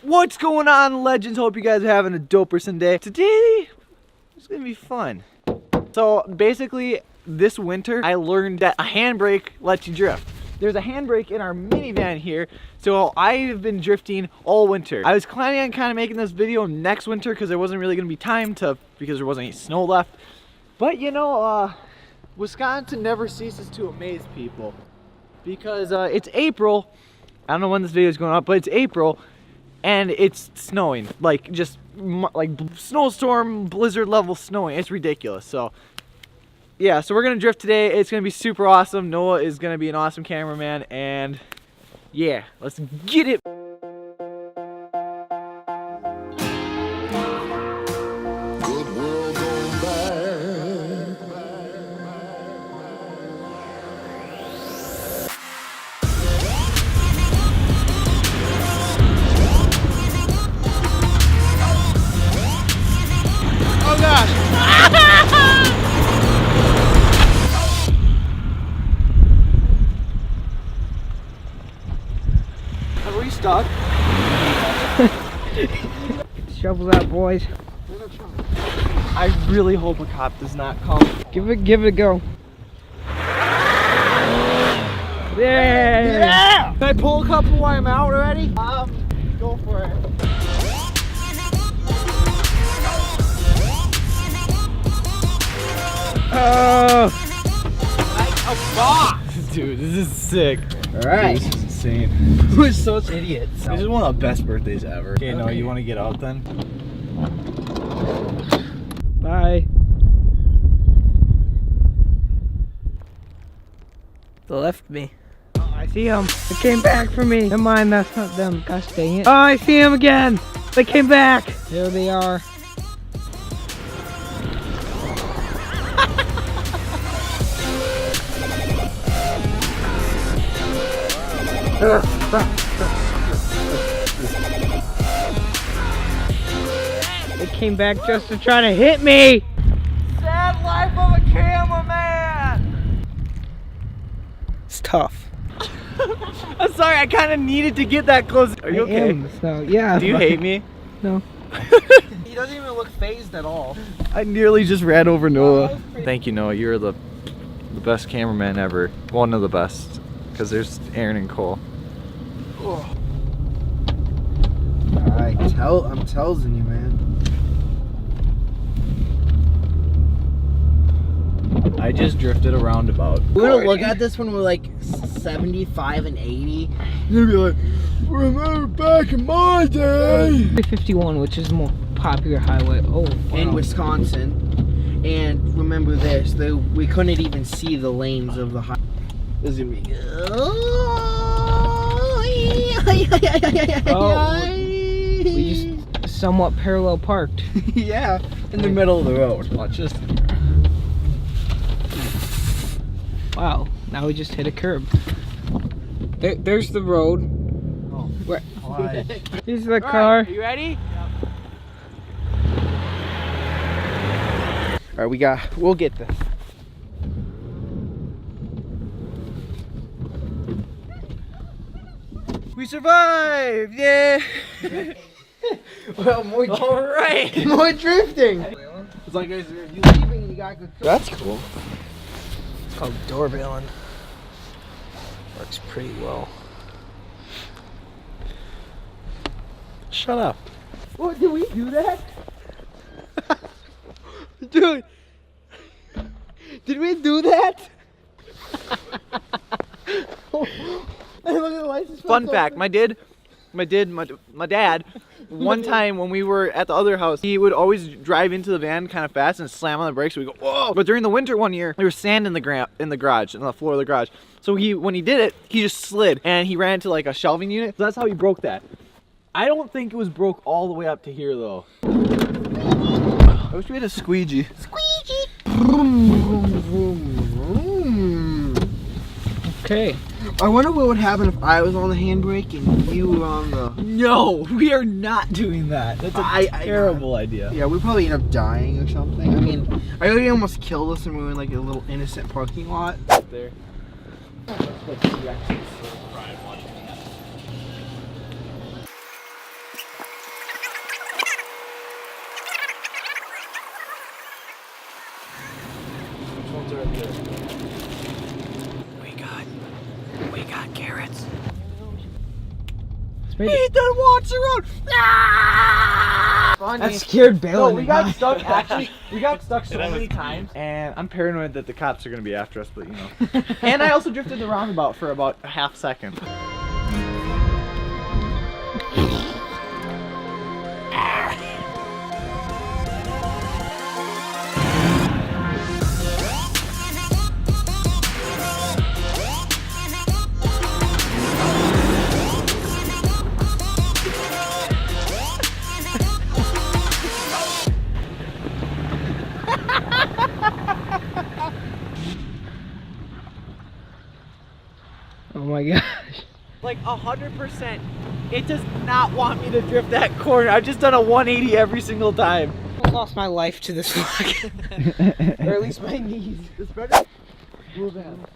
What's going on, legends? Hope you guys are having a doperson day. Today, it's gonna be fun. So basically, this winter, I learned that a handbrake lets you drift. There's a handbrake in our minivan here, so I've been drifting all winter. I was planning on kind of making this video next winter because there wasn't really gonna be time to, because there wasn't any snow left. But you know, Wisconsin never ceases to amaze people because it's April. I don't know when this video is going up, but it's April and it's snowing, like just like snowstorm, blizzard level snowing. It's ridiculous. So yeah, so we're gonna drift today. It's gonna be super awesome. Noah is gonna be an awesome cameraman, and yeah, let's get it. Oh gosh! Are we stuck? Shovel that, boys. I really hope a cop does not come. Give it a go. Yeah! Can I pull a couple while I'm out already? Go for it. Oh! Like a boss! Dude, this is sick. Alright. This is insane. We're such idiots. This is one of the best birthdays ever. Okay, no, you want to get out then? Bye. They left me. Oh, I see them. They came back for me. Never mind, that's not them. Gosh dang it. Oh, I see them again. They came back. There they are. They came back just to try to hit me. Sad life of a cameraman! It's tough. I'm sorry, I kind of needed to get that close. Are you okay? So yeah. Do you hate me? No. He doesn't even look phased at all. I nearly just ran over Noah. Thank you, Noah. You're the best cameraman ever. One of the best. Because there's Aaron and Cole. Oh. I'm telling you, man. I just drifted a roundabout. We're gonna look at this when we're like 75 and 80. You're gonna be like, remember back in my day? 51, which is the more popular highway. Oh, wow. In Wisconsin. And remember this, we couldn't even see the lanes of the highway. This is gonna be. We just somewhat parallel parked. Yeah. In the middle of the road. Watch this. Wow, now we just hit a curb. There's the road. Oh. Where? Why? Here's the car. Right, you ready? Alright, we'll get this. We survived! Yeah! Well, more Alright! more drifting! It's like guys, You leaving and you got good. that's cool. It's called doorbelling. Works pretty well. Shut up. Oh, did we do that? Dude! Did we do that? Look at the license plate. Fun fact, my dad, one time when we were at the other house, he would always drive into the van kind of fast and slam on the brakes. So we go, whoa! But during the winter one year, there was sand in the garage, on the floor of the garage. So when he did it, he just slid and he ran into like a shelving unit. So that's how he broke that. I don't think it was broke all the way up to here though. I wish we had a squeegee. Squeegee. Okay. I wonder what would happen if I was on the handbrake and you were on the. No, we are not doing that. That's a terrible idea. Yeah, we probably end up dying or something. I mean, I already almost killed us and we were in like a little innocent parking lot. There. Ethan, watch the road! Ah! That scared Bailey. No, we got stuck. Actually, we got stuck so many times, and I'm paranoid that the cops are gonna be after us. But you know, and I also drifted the roundabout for about a half second. Oh my gosh. Like 100%, it does not want me to drift that corner. I've just done a 180 every single time. I lost my life to this vlog. Or at least my knees. It's better.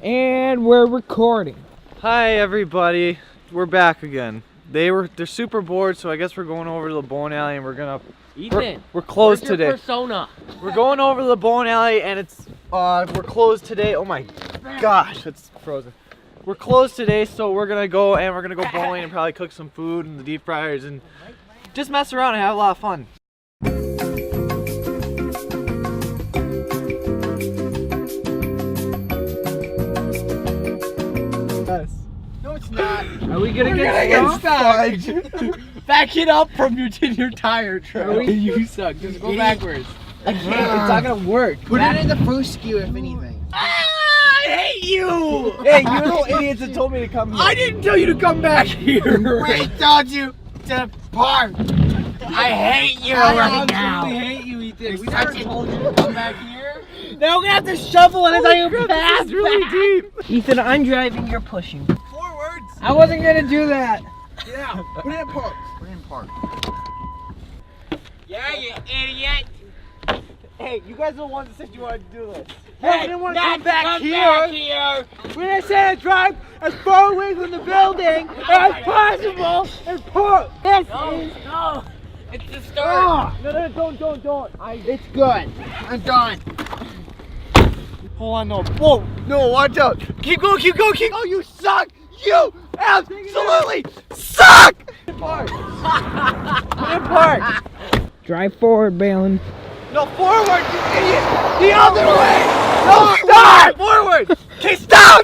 And we're recording. Hi everybody, we're back again. They're super bored, so I guess we're going over to the bowling alley and we're gonna. Ethan, we're closed where's your today. persona? We're going over to the bowling alley and it's we're closed today. Oh my gosh, it's frozen. We're closed today, so we're gonna go bowling and probably cook some food in the deep fryers and just mess around and have a lot of fun. No, it's not. Are we gonna get stuck? Back it up from your tire, Troy. You suck. Just go backwards. I can't. It's not gonna work. Put it in the first gear, if anything. I hate you! Hey, you little idiots that told me to come here. I didn't tell you to come back here. We told you to park. I hate you right now. I hate you, Ethan. We never told you to come back here. Now we're gonna have to shovel it as I pass. Really deep. Ethan, I'm driving, you're pushing. Forwards. I wasn't gonna do that. Yeah. Put it in park. Put it in park. Yeah, you idiot. Hey, you guys are the ones that said you wanted to do this. Hey, I didn't want to come back here. When I said I drive as far away from the building as possible and park. This is no. It's the start. No, don't. It's good. I'm done. Hold on, no. Whoa, no, watch out. Keep going. Oh, you suck. You absolutely suck. Park. Park. Drive forward, Balin. No, forward, you idiot. The other way. No, stop. Forward. Okay, stop.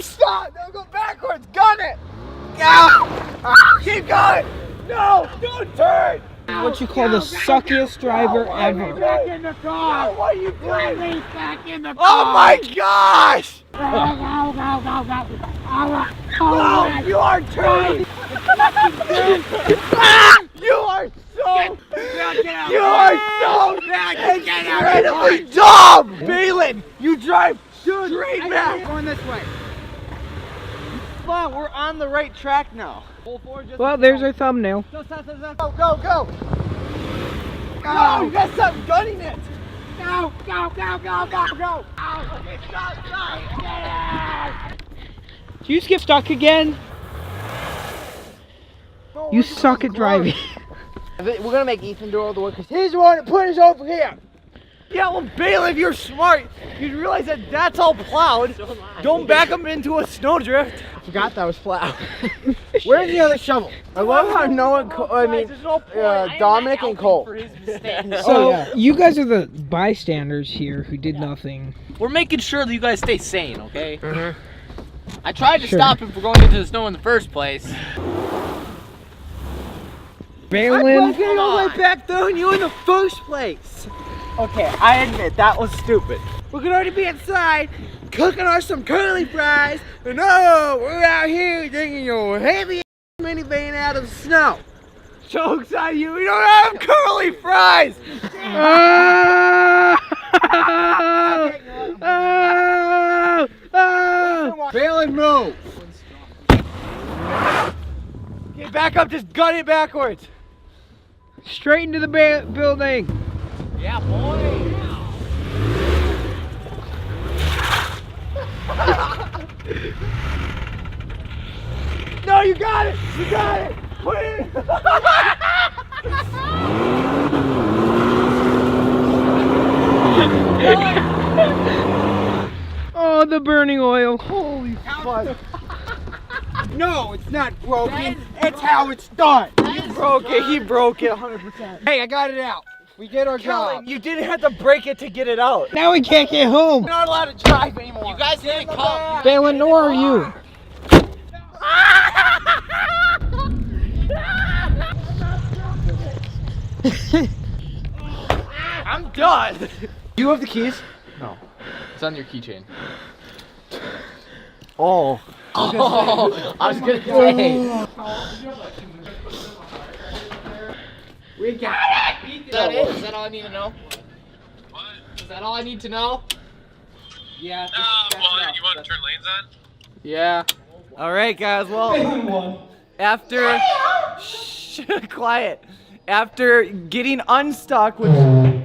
No, go backwards. Gun it. Go. Keep going. No, don't turn. What you call the suckiest driver ever. Back in the car. No, what are you doing? Back in the car. Oh my gosh. Go. Oh, you are turning. You are so. You are so incredibly dumb. Balin, you drive straight back. Going this way. Come on, we're on the right track now. Well, there's our thumbnail. Go. No, you gotta stop gunning it. Go. Do you get stuck again? You suck at driving. We're gonna make Ethan do all the work because he's the one that put us over here. Yeah, well, Balin, if you're smart, you'd realize that that's all plowed. Don't back them into a snowdrift. I forgot that was plowed. Where's the other shovel? I love how Dominic and Cole. So, you guys are the bystanders here who did nothing. We're making sure that you guys stay sane, okay? I tried to stop him from going into the snow in the first place. Balin. getting all the way back throwing you in the first place. Okay, I admit that was stupid. We're gonna already be inside cooking us some curly fries, and oh, we're out here digging your heavy minivan out of the snow. Joke's on you, we don't have curly fries! Balin, move! Okay, back up, just gun it backwards. Straight into the building. Yeah, boy. No, you got it! Put it in! Oh, the burning oil. Holy fuck. No, it's not broken. It's how it's done. broke it. He broke it 100%. Hey, I got it out. We did our job. You didn't have to break it to get it out. Now we can't get home. We're not allowed to drive anymore. You guys need to come. Balin, where are you? I'm done. You have the keys? No. It's on your keychain. Oh. Oh, I was gonna say. We got it. Is that it? Is that all I need to know? What? Is that all I need to know? Yeah. Well, you want to turn lanes on? Yeah. All right, guys. Well, after quiet. After getting unstuck, which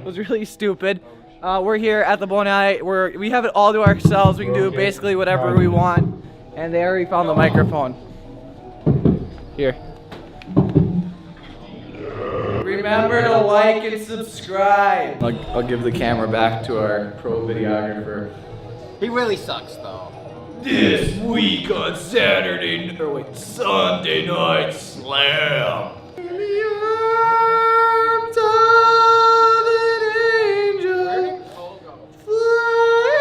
was really stupid, we're here at the Bonai. We have it all to ourselves. We can do basically whatever we want. And they already found the microphone. Here. Remember to like and subscribe. I'll give the camera back to our pro videographer. He really sucks though. This week on Sunday Night Slam. In the arms of an angel, fly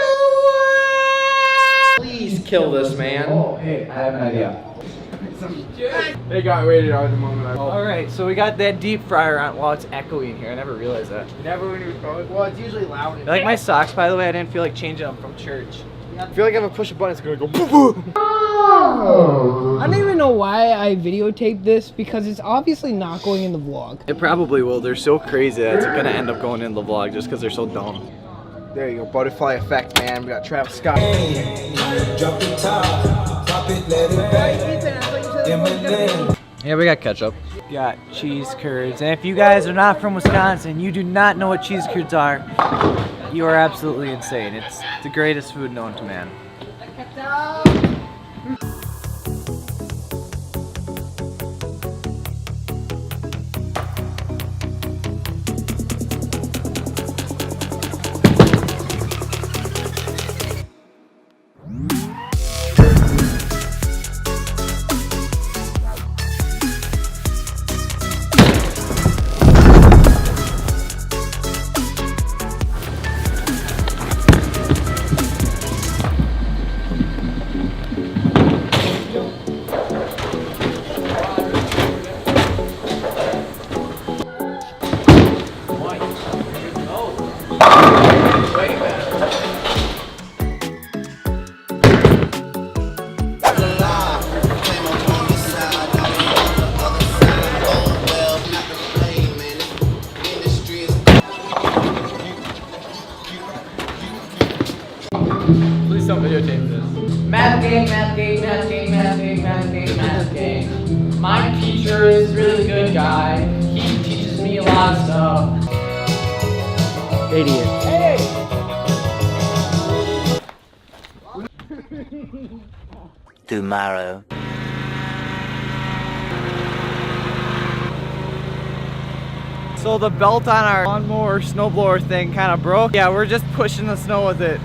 away. Please kill this man. Oh, hey, I have an idea. They got rated R the moment. Alright, so we got that deep fryer on. Wow, it's echoing here. I never realized that. Never when you recall it. Well, it's usually loud. You like my socks, by the way? I didn't feel like changing them from church. I feel like if I push a button, it's gonna go boo boo. I don't even know why I videotaped this because it's obviously not going in the vlog. It probably will. They're so crazy that it's gonna end up going in the vlog just because they're so dumb. There you go, butterfly effect, man. We got Travis Scott. Drop the top, pop it, let it bang. Yeah, we got ketchup. Got cheese curds. And if you guys are not from Wisconsin, you do not know what cheese curds are, you are absolutely insane. It's the greatest food known to man. Please don't videotape this. Math game, math game, math game, math game, math game, math game. My teacher is a really good guy. He teaches me a lot of stuff. Idiot. Hey! Tomorrow. So the belt on our lawnmower snowblower thing kind of broke. Yeah, we're just pushing the snow with it.